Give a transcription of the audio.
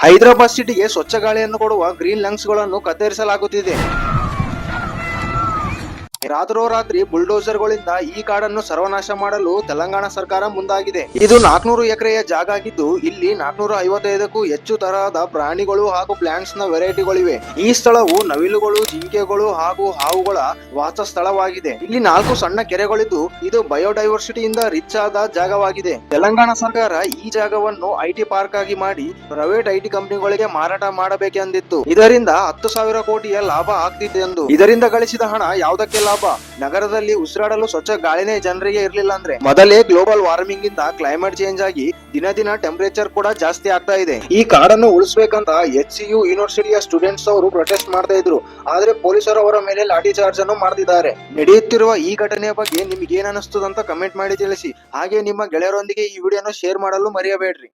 ಹೈದರಾಬಾದ್ ಸಿಟಿಗೆ ಸ್ವಚ್ಛ ಗಾಳಿಯನ್ನು ಕೊಡುವ ಗ್ರೀನ್ ಲಂಗ್ಸ್ ಗಳನ್ನು ಕತ್ತರಿಸಲಾಗುತ್ತಿದೆ. ರಾತ್ರೋರಾತ್ರಿ ಬುಲ್ಡೋಸರ್ಗಳಿಂದ ಈ ಕಾಡನ್ನು ಸರ್ವನಾಶ ಮಾಡಲು ತೆಲಂಗಾಣ ಸರ್ಕಾರ ಮುಂದಾಗಿದೆ. ಇದು 400 ಎಕರೆಯ ಜಾಗ ಆಗಿದ್ದು, ಇಲ್ಲಿ 455ಕ್ಕೂ ಹೆಚ್ಚು ತರಹದ ಪ್ರಾಣಿಗಳು ಹಾಗೂ ಪ್ಲಾಂಟ್ಸ್ ನ ವೆರೈಟಿಗಳಿವೆ. ಈ ಸ್ಥಳವು ನವಿಲುಗಳು, ಜಿಂಕೆಗಳು ಹಾಗೂ ಹಾವುಗಳ ವಾಸ ಸ್ಥಳವಾಗಿದೆ. ಇಲ್ಲಿ 4 ಸಣ್ಣ ಕೆರೆಗಳಿದ್ದು, ಇದು ಬಯೋಡೈವರ್ಸಿಟಿಯಿಂದ ರಿಚ್ ಆದ ಜಾಗವಾಗಿದೆ. ತೆಲಂಗಾಣ ಸರ್ಕಾರ ಈ ಜಾಗವನ್ನು ಐಟಿ ಪಾರ್ಕ್ ಆಗಿ ಮಾಡಿ ಪ್ರೈವೇಟ್ ಐಟಿ ಕಂಪನಿಗಳಿಗೆ ಮಾರಾಟ ಮಾಡಬೇಕೆಂದಿತ್ತು. ಇದರಿಂದ 10,000 ಕೋಟಿಯ ಲಾಭ ಆಗ್ತಿದೆ ಎಂದು. ಇದರಿಂದ ಗಳಿಸಿದ ಹಣ ಯಾವುದಕ್ಕೆ ಲಾಭ? ನಗರದಲ್ಲಿ ಉಸಿರಾಡಲು ಸ್ವಚ್ಛ ಗಾಳಿನೇ ಜನರಿಗೆ ಇರಲಿಲ್ಲ ಅಂದ್ರೆ. ಮೊದಲೇ ಗ್ಲೋಬಲ್ ವಾರ್ಮಿಂಗ್ ಇಂದ ಕ್ಲೈಮೇಟ್ ಚೇಂಜ್ ಆಗಿ ದಿನ ದಿನ ಟೆಂಪರೇಚರ್ ಕೂಡ ಜಾಸ್ತಿ ಆಗ್ತಾ ಇದೆ. ಈ ಕಾಡನ್ನು ಉಳಿಸಬೇಕಂತ HCU ಯೂನಿವರ್ಸಿಟಿಯ ಸ್ಟೂಡೆಂಟ್ಸ್ ಅವರು ಪ್ರೊಟೆಸ್ಟ್ ಮಾಡ್ತಾ ಇದ್ರು. ಆದ್ರೆ ಪೊಲೀಸರು ಅವರ ಮೇಲೆ ಲಾಠಿ ಚಾರ್ಜ್ ಅನ್ನು ಮಾಡ್ತಿದ್ದಾರೆ. ನಡೆಯುತ್ತಿರುವ ಈ ಘಟನೆಯ ಬಗ್ಗೆ ನಿಮ್ಗೆ ಏನ್ ಅನಿಸ್ತದಂತ ಕಮೆಂಟ್ ಮಾಡಿ ತಿಳಿಸಿ. ಹಾಗೆ ನಿಮ್ಮ ಗೆಳೆಯರೊಂದಿಗೆ ಈ ವಿಡಿಯೋನ ಶೇರ್ ಮಾಡಲು ಮರೆಯಬೇಡ್ರಿ.